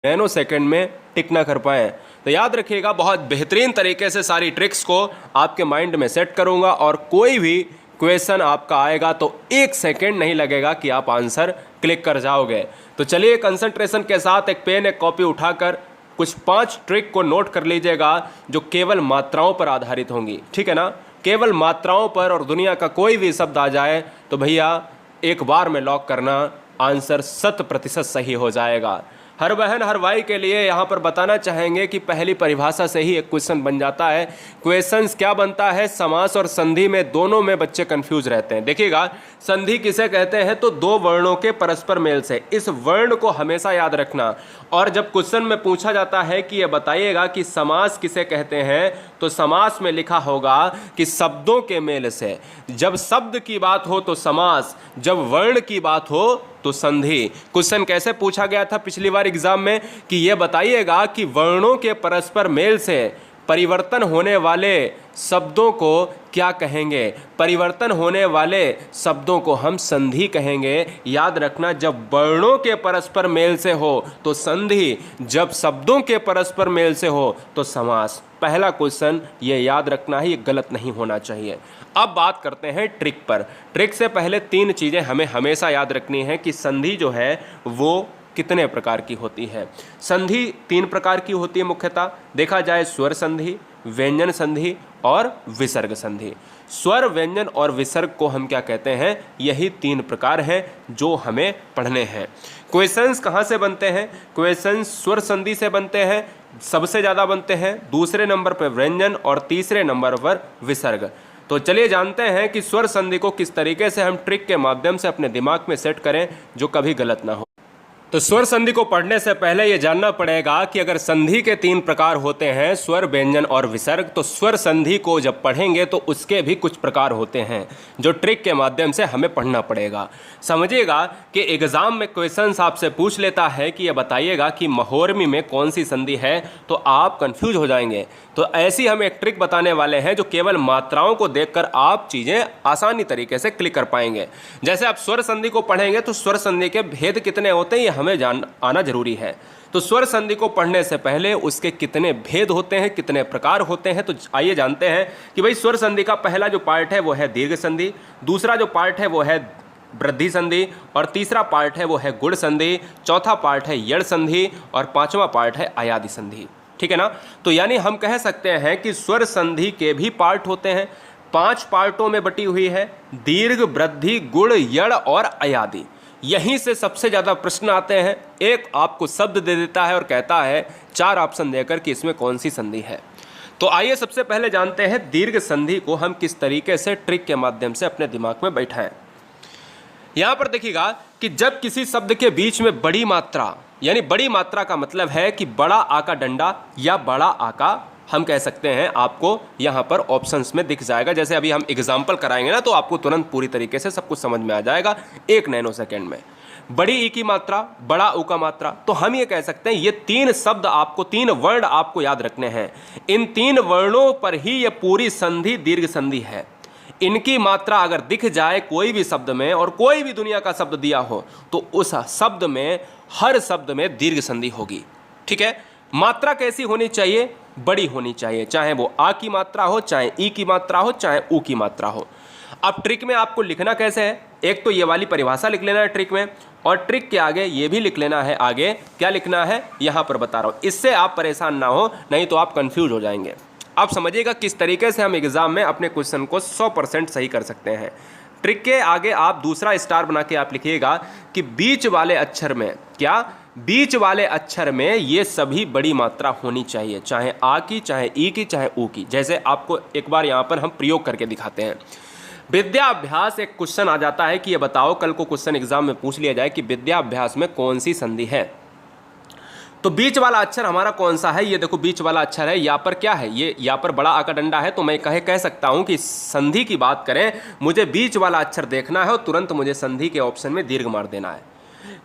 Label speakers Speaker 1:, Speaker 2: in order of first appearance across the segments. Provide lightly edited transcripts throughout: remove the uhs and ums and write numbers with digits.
Speaker 1: Nano second में टिक ना कर पाए। तो याद रखिएगा, बहुत बेहतरीन तरीके से सारी ट्रिक्स को आपके माइंड में सेट करूंगा और कोई भी क्वेश्चन आपका आएगा तो 1 सेकंड नहीं लगेगा कि आप आंसर क्लिक कर जाओगे। तो चलिए कंसंट्रेशन के साथ एक पेन एक कॉपी उठाकर कुछ 5 ट्रिक को नोट कर लीजिएगा जो केवल मात्राओं पर आधारित होंगी। ठीक है ना, केवल मात्राओं पर, और दुनिया का कोई भी शब्द आ जाए तो भैया एक बार में लॉक करना, आंसर 100% सही हो जाएगा। हर बहन हर भाई के लिए यहाँ पर बताना चाहेंगे कि पहली परिभाषा से ही एक क्वेश्चन बन जाता है। क्वेश्चंस क्या बनता है, समास और संधि में, दोनों में बच्चे कंफ्यूज रहते हैं। देखिएगा, संधि किसे कहते हैं, तो 2 वर्णों के परस्पर मेल से। इस वर्ण को हमेशा याद रखना। और जब क्वेश्चन में पूछा जाता है कि ये बताइएगा कि समास किसे कहते हैं, तो समास में लिखा होगा कि शब्दों के मेल से। जब शब्द की बात हो तो समास, जब वर्ण की बात हो तो संधि। क्वेश्चन कैसे पूछा गया था पिछली बार एग्जाम में कि यह बताइएगा कि वर्णों के परस्पर मेल से परिवर्तन होने वाले शब्दों को क्या कहेंगे। परिवर्तन होने वाले शब्दों को हम संधि कहेंगे। याद रखना, जब वर्णों के परस्पर मेल से हो तो संधि, जब शब्दों के परस्पर मेल से हो तो समास। पहला क्वेश्चन ये याद रखना है, ये गलत नहीं होना चाहिए। अब बात करते हैं ट्रिक पर। ट्रिक से पहले 3 चीज़ें हमें हमेशा याद रखनी है कि संधि जो है वो कितने प्रकार की होती है। संधि 3 प्रकार की होती है मुख्यतः, देखा जाए स्वर संधि, व्यंजन संधि और विसर्ग संधि। स्वर, व्यंजन और विसर्ग को हम क्या कहते हैं, यही 3 प्रकार हैं जो हमें पढ़ने हैं। क्वेश्चंस कहाँ से बनते हैं, क्वेश्चंस स्वर संधि से बनते हैं, सबसे ज़्यादा बनते हैं, दूसरे नंबर पर व्यंजन और तीसरे नंबर पर विसर्ग। तो चलिए जानते हैं कि स्वर संधि को किस तरीके से हम ट्रिक के माध्यम से अपने दिमाग में सेट करें जो कभी गलत ना हो। तो स्वर संधि को पढ़ने से पहले यह जानना पड़ेगा कि अगर संधि के 3 प्रकार होते हैं, स्वर, व्यंजन और विसर्ग, तो स्वर संधि को जब पढ़ेंगे तो उसके भी कुछ प्रकार होते हैं जो ट्रिक के माध्यम से हमें पढ़ना पड़ेगा। समझिएगा कि एग्जाम में क्वेश्चंस आपसे पूछ लेता है कि यह बताइएगा कि महोर्मी में कौन सी संधि है, तो आप कंफ्यूज हो जाएंगे। तो ऐसी हम एक ट्रिक बताने वाले हैं जो केवल मात्राओं को देखकर आप चीज़ें आसानी तरीके से क्लिक कर पाएंगे। जैसे आप स्वर संधि को पढ़ेंगे तो स्वर संधि के भेद कितने होते हैं हमें जान आना जरूरी है। तो स्वर संधि को पढ़ने से पहले उसके कितने भेद होते हैं, कितने प्रकार होते हैं, तो आइए जानते हैं कि भाई स्वर संधि का पहला जो पार्ट है वो है दीर्घ संधि, दूसरा जो पार्ट है वो है वृद्धि संधि, और तीसरा पार्ट है वो है गुण संधि, चौथा पार्ट है यड़ संधि और 5वां पार्ट है अयादि संधि। ठीक है ना। तो यानी हम कह सकते हैं कि स्वर संधि के भी पार्ट होते हैं, 5 पार्टों में बटी हुई है, दीर्घ, वृद्धि, गुण, यड़ और अयादि। यहीं से सबसे ज़्यादा प्रश्न आते हैं। एक आपको शब्द दे देता है और कहता है 4 ऑप्शन देकर कि इसमें कौन सी संधि है। तो आइए सबसे पहले जानते हैं दीर्घ संधि को हम किस तरीके से ट्रिक के माध्यम से अपने दिमाग में बैठाएं। यहां पर देखिएगा कि जब किसी शब्द के बीच में बड़ी मात्रा, यानी बड़ी मात्रा का मतलब है कि बड़ा आ का डंडा या बड़ा आ का, हम कह सकते हैं, आपको यहां पर ऑप्शंस में दिख जाएगा। जैसे अभी हम एग्जांपल कराएंगे ना तो आपको तुरंत पूरी तरीके से सब कुछ समझ में आ जाएगा 1 नैनो सेकेंड में। बड़ी ई की मात्रा, बड़ा उ का मात्रा, तो हम ये कह सकते हैं ये 3 शब्द आपको, 3 वर्ण आपको याद रखने हैं। इन 3 वर्णों पर ही ये पूरी संधि दीर्घ संधि है। इनकी मात्रा अगर दिख जाए कोई भी शब्द में, और कोई भी दुनिया का शब्द दिया हो, तो उस शब्द में, हर शब्द में दीर्घ संधि होगी। ठीक है। मात्रा कैसी होनी चाहिए, बड़ी होनी चाहिए, चाहे वो आ की मात्रा हो, चाहे ई की मात्रा हो, चाहे ऊ की मात्रा हो। अब ट्रिक में आपको लिखना कैसे है, एक तो ये वाली परिभाषा लिख लेना है ट्रिक में, और ट्रिक के आगे ये भी लिख लेना है। आगे क्या लिखना है यहां पर बता रहा हूं, इससे आप परेशान ना हो, नहीं तो आप कंफ्यूज हो जाएंगे। आप समझिएगा किस तरीके से हम एग्जाम में अपने क्वेश्चन को 100% सही कर सकते हैं। ट्रिक के आगे आप दूसरा स्टार बना के आप लिखिएगा कि बीच वाले अक्षर में, क्या, बीच वाले अक्षर में ये सभी बड़ी मात्रा होनी चाहिए, चाहे आ की, चाहे ई की, चाहे ऊ की। जैसे आपको एक बार यहाँ पर हम प्रयोग करके दिखाते हैं। विद्याभ्यास एक क्वेश्चन आ जाता है कि ये बताओ, कल को क्वेश्चन एग्जाम में पूछ लिया जाए कि विद्याभ्यास में कौन सी संधि है, तो बीच वाला अक्षर हमारा कौन सा है। ये देखो बीच वाला अक्षर है, यहाँ पर क्या है, ये यहाँ पर बड़ा आ का डंडा है। तो मैं कह सकता हूँ कि संधि की बात करें, मुझे बीच वाला अक्षर देखना है और तुरंत मुझे संधि के ऑप्शन में दीर्घ मार देना है।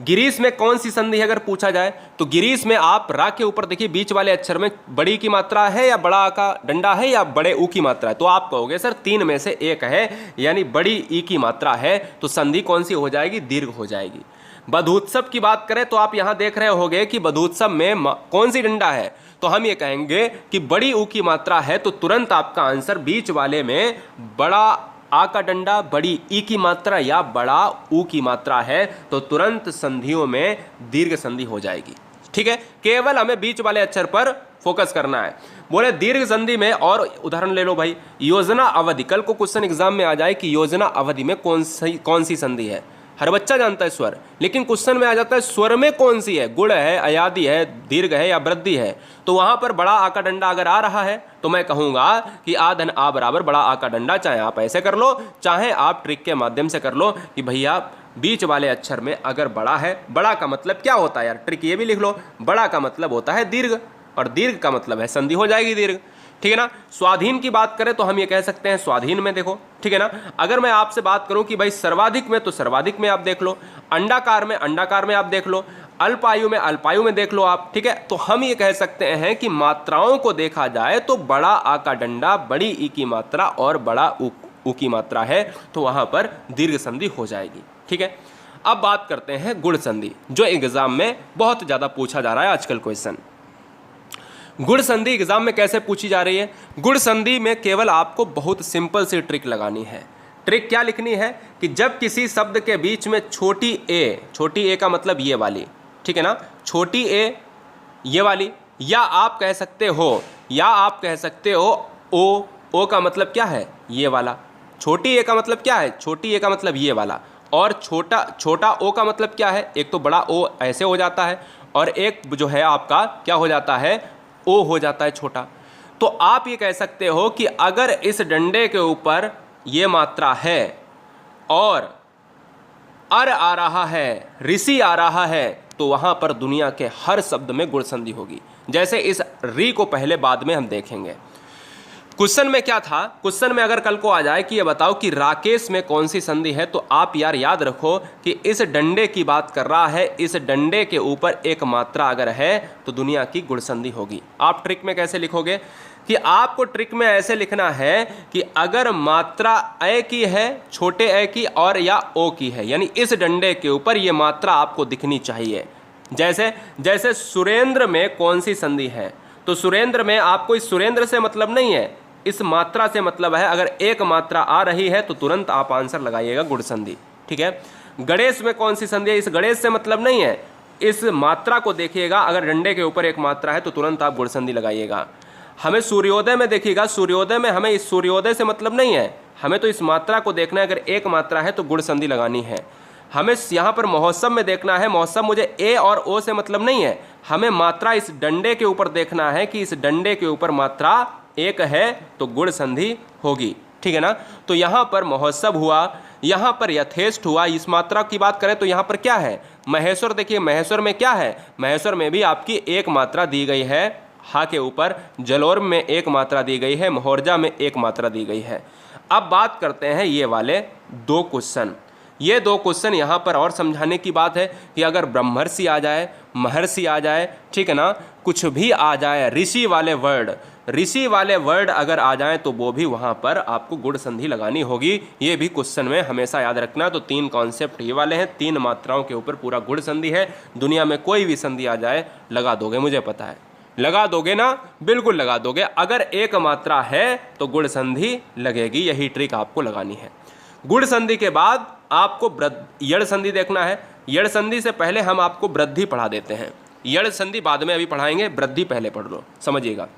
Speaker 1: गिरीश में कौन सी संधि है अगर पूछा जाए, तो गिरीश में आप रा के ऊपर देखिए बीच वाले अक्षर में बड़ी की मात्रा है या बड़ा आ का डंडा है या बड़े ऊ की मात्रा है, तो आप कहोगे सर 3 में से एक है, यानी बड़ी ई की मात्रा है, तो संधि कौन सी हो जाएगी, दीर्घ हो जाएगी। बधूत्सव की बात करें तो आप यहां देख रहे होंगे कि बधूत्सव में कौन सी डंडा है, तो हम ये कहेंगे कि बड़ी ऊ की मात्रा है, तो तुरंत आपका आंसर बीच वाले में बड़ा आ का डंडा, बड़ी ई की मात्रा या बड़ा ऊ की मात्रा है, तो तुरंत संधियों में दीर्घ संधि हो जाएगी। ठीक है, केवल हमें बीच वाले अक्षर पर फोकस करना है। बोले दीर्घ संधि में, और उदाहरण ले लो भाई, योजना अवधि। कल को क्वेश्चन एग्जाम में आ जाए कि योजना अवधि में कौन सी संधि है, हर बच्चा जानता है स्वर, लेकिन क्वेश्चन में आ जाता है स्वर में कौन सी है, गुण है, अयादि है, दीर्घ है या वृद्धि है। तो वहां पर बड़ा आ का डंडा अगर आ रहा है तो मैं कहूंगा कि आ धन आ बराबर बड़ा आ का डंडा, चाहे आप ऐसे कर लो चाहे आप ट्रिक के माध्यम से कर लो कि भैया बीच वाले अक्षर में अगर बड़ा है, बड़ा का मतलब क्या होता है यार, ट्रिक ये भी लिख लो, बड़ा का मतलब होता है दीर्घ, और दीर्घ का मतलब है संधि हो जाएगी दीर्घ। ठीक है ना। स्वाधीन की बात करें तो हम ये कह सकते हैं स्वाधीन में देखो, ठीक है ना। अगर मैं आपसे बात करूं कि भाई सर्वाधिक में, तो सर्वाधिक में आप देख लो, अंडाकार में आप देख लो, अल्पायु में देख लो आप। ठीक है, तो हम ये कह सकते हैं कि मात्राओं को देखा जाए तो बड़ा आ का डंडा, बड़ी ई की मात्रा और बड़ा उ की मात्रा है, तो वहां पर दीर्घ संधि हो जाएगी। ठीक है, अब बात करते हैं गुण संधि, जो एग्जाम में बहुत ज्यादा पूछा जा रहा है आजकल क्वेश्चन। गुण संधि एग्जाम में कैसे पूछी जा रही है? गुण संधि में केवल आपको बहुत सिंपल सी ट्रिक लगानी है। ट्रिक क्या लिखनी है कि जब किसी शब्द के बीच में छोटी ए का मतलब ये वाली, ठीक है ना, छोटी ए ये वाली, या आप कह सकते हो ओ का मतलब क्या है, ये वाला। छोटी ए का मतलब क्या है, छोटी ए का मतलब ये वाला, और छोटा ओ का मतलब क्या है, एक तो बड़ा ओ ऐसे हो जाता है, और एक जो है आपका क्या हो जाता है, ओ हो जाता है छोटा। तो आप ये कह सकते हो कि अगर इस डंडे के ऊपर ये मात्रा है और अर आ रहा है, ऋषि आ रहा है, तो वहां पर दुनिया के हर शब्द में गुण संधि होगी। जैसे इस री को पहले बाद में हम देखेंगे। क्वेश्चन में क्या था, क्वेश्चन में अगर कल को आ जाए कि ये बताओ कि राकेश में कौन सी संधि है, तो आप यार याद रखो कि इस डंडे की बात कर रहा है, इस डंडे के ऊपर एक मात्रा अगर है तो दुनिया की गुण संधि होगी। आप ट्रिक में कैसे लिखोगे कि आपको ट्रिक में ऐसे लिखना है कि अगर मात्रा ए की है, छोटे ए की, और या ओ की है, यानी इस डंडे के ऊपर ये मात्रा आपको दिखनी चाहिए। जैसे सुरेंद्र में कौन सी संधि है, तो सुरेंद्र में आपको इस सुरेंद्र से मतलब नहीं है, इस मात्रा से मतलब है। अगर एक मात्रा आ रही है तो तुरंत आप आंसर लगाइएगा गुण संधि। ठीक है। गणेश में कौन सी संधि है, इस गणेश से मतलब नहीं है, इस मात्रा को देखिएगा, अगर डंडे के ऊपर एक मात्रा है तो तुरंत आप गुण संधि लगाइएगा। हमें सूर्योदय में देखिएगा, सूर्योदय में हमें इस सूर्योदय से मतलब नहीं है, हमें तो इस मात्रा को देखना है, अगर एक मात्रा है तो गुण संधि लगानी है। हमें यहाँ पर महोत्सव में देखना है, महोत्सव मुझे ए और ओ से मतलब नहीं है, हमें मात्रा इस डंडे के ऊपर देखना है कि इस डंडे के ऊपर मात्रा एक है तो गुण संधि होगी। ठीक है ना। तो यहाँ पर महोत्सव हुआ, यहाँ पर यथेष्ट हुआ। इस मात्रा की बात करें तो यहाँ पर क्या है, महेश्वर। देखिए महेश्वर में क्या है, महेश्वर में भी आपकी एक मात्रा दी गई है हा के ऊपर, जलोर में एक मात्रा दी गई है, मोहर्जा में एक मात्रा दी गई है। अब बात करते हैं ये वाले दो क्वेश्चन। ये दो क्वेश्चन यहाँ पर और समझाने की बात है कि अगर ब्रह्मर्षि आ जाए, महर्षि आ जाए, ठीक है ना, कुछ भी आ जाए, ऋषि वाले वर्ड अगर आ जाए तो वो भी वहाँ पर आपको गुण संधि लगानी होगी। ये भी क्वेश्चन में हमेशा याद रखना। तो तीन कॉन्सेप्ट ये वाले हैं, तीन मात्राओं के ऊपर पूरा गुण संधि है। दुनिया में कोई भी संधि आ जाए लगा दोगे, मुझे पता है, लगा दोगे ना, बिल्कुल लगा दोगे। अगर एक मात्रा है तो गुण संधि लगेगी, यही ट्रिक आपको लगानी है। गुण संधि के बाद आपको यड़ संधि देखना है। यड़ संधि से पहले हम आपको वृद्धि पढ़ा देते हैं, यड़ संधि बाद में अभी पढ़ाएंगे, वृद्धि पहले पढ़ लो, समझिएगा।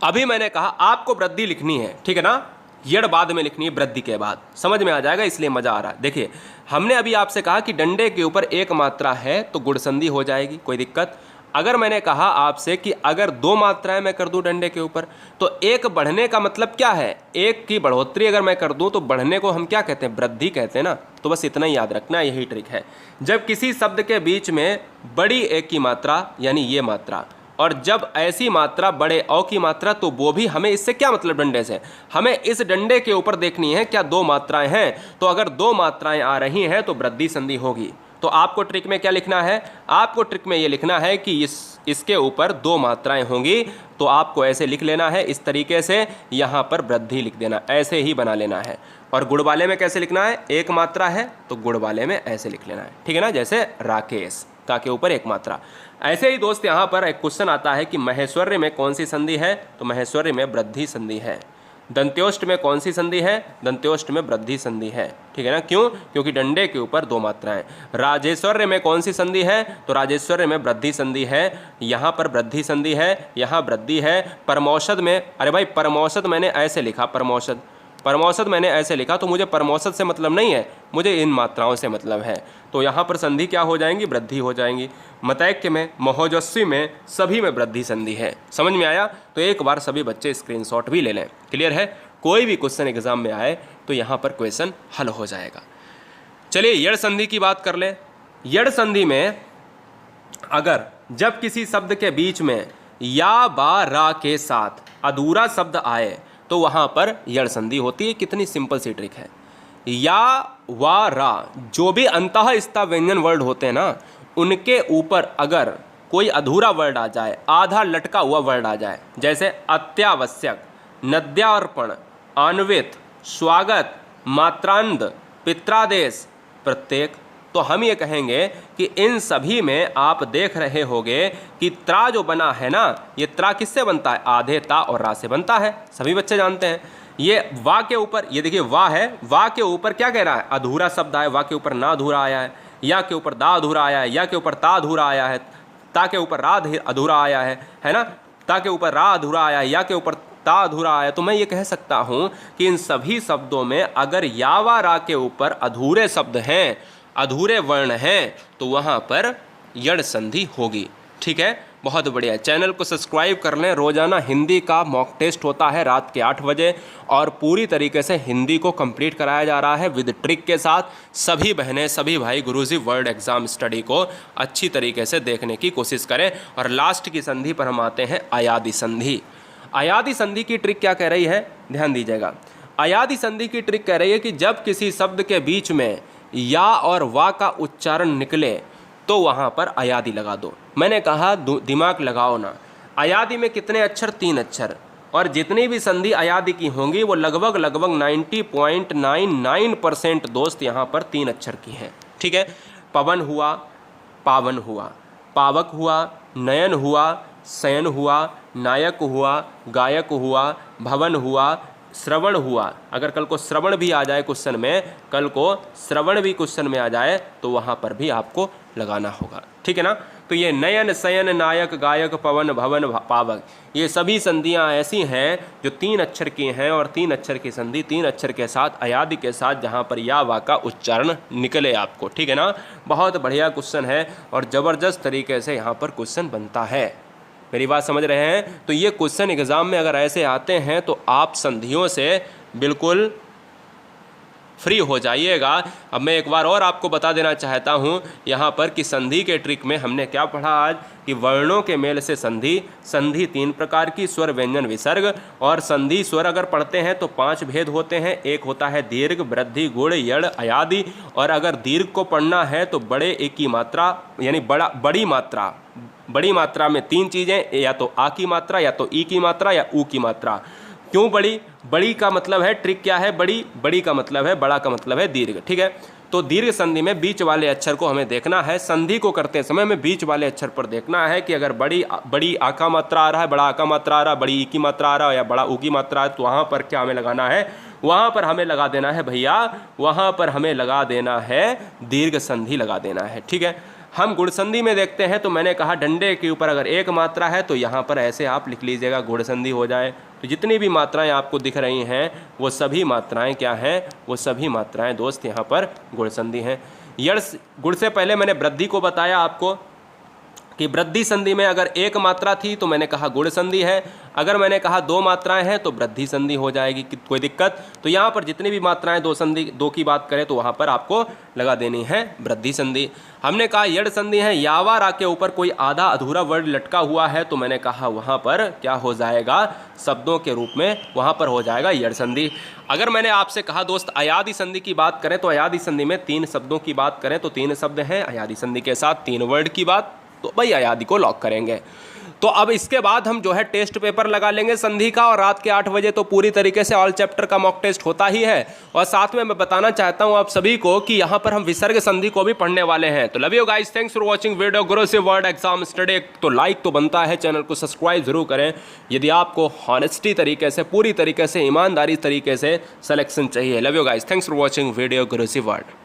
Speaker 1: अभी मैंने कहा आपको वृद्धि लिखनी है, ठीक है ना, यड़ बाद में लिखनी है, वृद्धि के बाद, समझ में आ जाएगा, इसलिए मजा आ रहा है। देखिए हमने अभी आपसे कहा कि डंडे के ऊपर एक मात्रा है तो गुण संधि हो जाएगी, कोई दिक्कत। अगर मैंने कहा आपसे कि अगर दो मात्राएं मैं कर दूं डंडे के ऊपर, तो एक बढ़ने का मतलब क्या है, एक की बढ़ोतरी अगर मैं कर दूं तो बढ़ने को हम क्या कहते हैं, वृद्धि कहते हैं ना। तो बस इतना ही याद रखना, यही ट्रिक है। जब किसी शब्द के बीच में बड़ी एक की मात्रा यानी ये मात्रा, और जब ऐसी मात्रा बड़े औ की मात्रा, तो वो भी हमें इससे क्या मतलब, डंडे से हमें इस डंडे के ऊपर देखनी है क्या दो मात्राएं हैं। तो अगर दो मात्राएं आ रही हैं तो वृद्धि संधि होगी, तो आपको ट्रिक में क्या लिखना है, आपको ट्रिक में ये लिखना है कि इसके ऊपर 2 मात्राएं होंगी, तो आपको ऐसे लिख लेना है, इस तरीके से यहाँ पर वृद्धि लिख देना, ऐसे ही बना लेना है। और गुण वाले में कैसे लिखना है, 1 मात्रा है तो गुण वाले में ऐसे लिख लेना है, ठीक है ना, जैसे राकेश का के ऊपर 1 मात्रा। ऐसे ही दोस्त यहाँ पर एक क्वेश्चन आता है कि महेश्वर्य में कौन सी संधि है, तो महेश्वर्य में वृद्धि संधि है। दंत्योष्ट में कौन सी संधि है, दंत्योष्ट में वृद्धि संधि है, ठीक है ना, क्यों, क्योंकि डंडे के ऊपर 2 मात्राएं। राजेश्वर्य में कौन सी संधि है, तो राजेश्वर्य में वृद्धि संधि है, यहाँ पर वृद्धि संधि है, यहाँ वृद्धि है। परमौषध में, अरे भाई परमौषध मैंने ऐसे लिखा, परमौषध मैंने ऐसे लिखा, तो मुझे परमौषध से मतलब नहीं है, मुझे इन मात्राओं से मतलब है, तो यहाँ पर संधि क्या हो जाएंगी, वृद्धि हो जाएंगी। मतैक्य में, महोजस्वी में, सभी में वृद्धि संधि है। समझ में आया, तो एक बार सभी बच्चे स्क्रीनशॉट भी ले लें। क्लियर है, कोई भी क्वेश्चन एग्जाम में आए तो यहाँ पर क्वेश्चन हल हो जाएगा। चलिए यड़ संधि की बात कर ले। यड़ संधि में अगर जब किसी शब्द के बीच में या बा रा के साथ अधूरा शब्द आए तो वहाँ पर यड़ संधि होती है। कितनी सिंपल सी ट्रिक है। या वा रा जो भी अंतःस्थ व्यंजन वर्ड होते हैं ना, उनके ऊपर अगर कोई अधूरा वर्ड आ जाए, आधा लटका हुआ वर्ड आ जाए, जैसे अत्यावश्यक, नद्यार्पण, अन्वित, स्वागत, मात्रांध, पित्रादेश, प्रत्येक, तो हम ये कहेंगे कि इन सभी में आप देख रहे होंगे कि त्रा जो बना है ना, ये त्रा किससे बनता है, आधे ता और रा से बनता है, सभी बच्चे जानते हैं। ये वा के ऊपर, ये देखिए वा है, वा के ऊपर क्या कह रहा है, अधूरा शब्द आया, वा के ऊपर ना अधूरा आया है, या के ऊपर दा अधूरा आया है, या के ऊपर ता अधूरा आया है, ता के ऊपर रा अधूरा आया है ना, ता के ऊपर रा अधूरा आया है, या के ऊपर ता अधूरा आया। तो मैं ये कह सकता हूँ कि इन सभी शब्दों में अगर या वा रा के ऊपर अधूरे शब्द हैं, अधूरे वर्ण हैं, तो वहाँ पर यड़ संधि होगी। ठीक है, बहुत बढ़िया। चैनल को सब्सक्राइब कर लें। रोज़ाना हिंदी का मॉक टेस्ट होता है रात के 8 बजे और पूरी तरीके से हिंदी को कंप्लीट कराया जा रहा है विद ट्रिक के साथ। सभी बहनें, सभी भाई गुरुजी वर्ड एग्जाम स्टडी को अच्छी तरीके से देखने की कोशिश करें। और लास्ट की संधि पर हम आते हैं, अयादि संधि। अयादि संधि की ट्रिक क्या कह रही है, ध्यान दीजिएगा। अयादि संधि की ट्रिक कह रही है कि जब किसी शब्द के बीच में या और वा का उच्चारण निकले तो वहाँ पर अयादि लगा दो। मैंने कहा दिमाग लगाओ ना, अयादि में कितने अक्षर, 3 अक्षर, और जितनी भी संधि अयादि की होंगी वो लगभग 90.99% दोस्त यहाँ पर 3 अक्षर की हैं। ठीक है, पवन हुआ, पावन हुआ, पावक हुआ, नयन हुआ, शयन हुआ, नायक हुआ, गायक हुआ, भवन हुआ, श्रवण हुआ। अगर कल को श्रवण भी आ जाए क्वेश्चन में, कल को श्रवण भी क्वेश्चन में आ जाए तो वहाँ पर भी आपको लगाना होगा। ठीक है ना। तो ये नयन, शयन, नायक, गायक, पवन, भवन, पावक, ये सभी संधियाँ ऐसी हैं जो 3 अक्षर की हैं, और 3 अक्षर की संधि 3 अक्षर के साथ अयादि के साथ जहाँ पर या वा का उच्चारण निकले आपको। ठीक है ना, बहुत बढ़िया क्वेश्चन है और ज़बरदस्त तरीके से यहाँ पर क्वेश्चन बनता है। मेरी बात समझ रहे हैं। तो ये क्वेश्चन एग्जाम में अगर ऐसे आते हैं तो आप संधियों से बिल्कुल फ्री हो जाइएगा। अब मैं एक बार और आपको बता देना चाहता हूँ यहाँ पर कि संधि के ट्रिक में हमने क्या पढ़ा आज, कि वर्णों के मेल से संधि, संधि 3 प्रकार की, स्वर, व्यंजन, विसर्ग। और संधि स्वर अगर पढ़ते हैं तो 5 भेद होते हैं। एक होता है दीर्घ, वृद्धि, गुण, यड़, अयादि। और अगर दीर्घ को पढ़ना है तो बड़े एक की मात्रा यानी बड़ी मात्रा, बड़ी मात्रा में 3 चीज़ें, या तो आ की मात्रा, या तो ई की मात्रा, या ऊ की मात्रा। क्यों बड़ी? बड़ी का मतलब है, ट्रिक क्या है, बड़ी, बड़ी का मतलब है, बड़ा का मतलब है दीर्घ। ठीक है, तो दीर्घ संधि में बीच वाले अक्षर को हमें देखना है। संधि को करते समय हमें बीच वाले अक्षर पर देखना है कि अगर बड़ी आ का मात्रा आ रहा है, बड़ा आ का मात्रा आ रहा है, बड़ी ई की मात्रा आ रहा है, या बड़ा ऊ की मात्रा है, तो वहाँ पर क्या हमें लगाना है, वहाँ पर हमें लगा देना है भैया, वहाँ पर हमें लगा देना है दीर्घ संधि लगा देना है। ठीक है, हम गुण संधि में देखते हैं तो मैंने कहा डंडे के ऊपर अगर 1 मात्रा है तो यहाँ पर ऐसे आप लिख लीजिएगा, गुण संधि हो जाए। तो जितनी भी मात्राएं आपको दिख रही हैं वो सभी मात्राएं क्या हैं, वो सभी मात्राएं दोस्त यहाँ पर गुण संधि हैं। यड़ गुण से पहले मैंने वृद्धि को बताया आपको कि वृद्धि संधि में अगर एक मात्रा थी तो मैंने कहा गुण संधि है, अगर मैंने कहा दो मात्राएं हैं तो वृद्धि संधि हो जाएगी, कि कोई दिक्कत। तो यहाँ पर जितनी भी मात्राएं दो की बात करें तो वहाँ पर आपको लगा देनी है वृद्धि संधि। हमने कहा यड़ संधि है, यावा रा के ऊपर कोई आधा अधूरा वर्ड लटका हुआ है तो मैंने कहा वहाँ पर क्या हो जाएगा, शब्दों के रूप में वहाँ पर हो जाएगा यड़ संधि। अगर मैंने आपसे कहा दोस्त अयादि संधि की बात करें तो अयादि संधि में 3 शब्दों की बात करें तो 3 शब्द हैं, अयादि संधि के साथ 3 वर्ड की बात, तो भाई अयादि को लॉक करेंगे। तो अब इसके बाद हम जो है टेस्ट पेपर लगा लेंगे संधि का, और रात के 8 बजे तो पूरी तरीके से ऑल चैप्टर का मॉक टेस्ट होता ही है। और साथ में मैं बताना चाहता हूं आप सभी को कि यहां पर हम विसर्ग संधि को भी पढ़ने वाले हैं। तो love you guys, thanks for watching video गुरु से वर्ड एग्जाम स्टडी। तो लाइक तो बनता है, चैनल को सब्सक्राइब जरूर करें यदि आपको हॉनेस्टी तरीके से, पूरी तरीके से, ईमानदारी तरीके से सिलेक्शन चाहिए। Love you guys, thanks for watching video गुरु से वर्ड।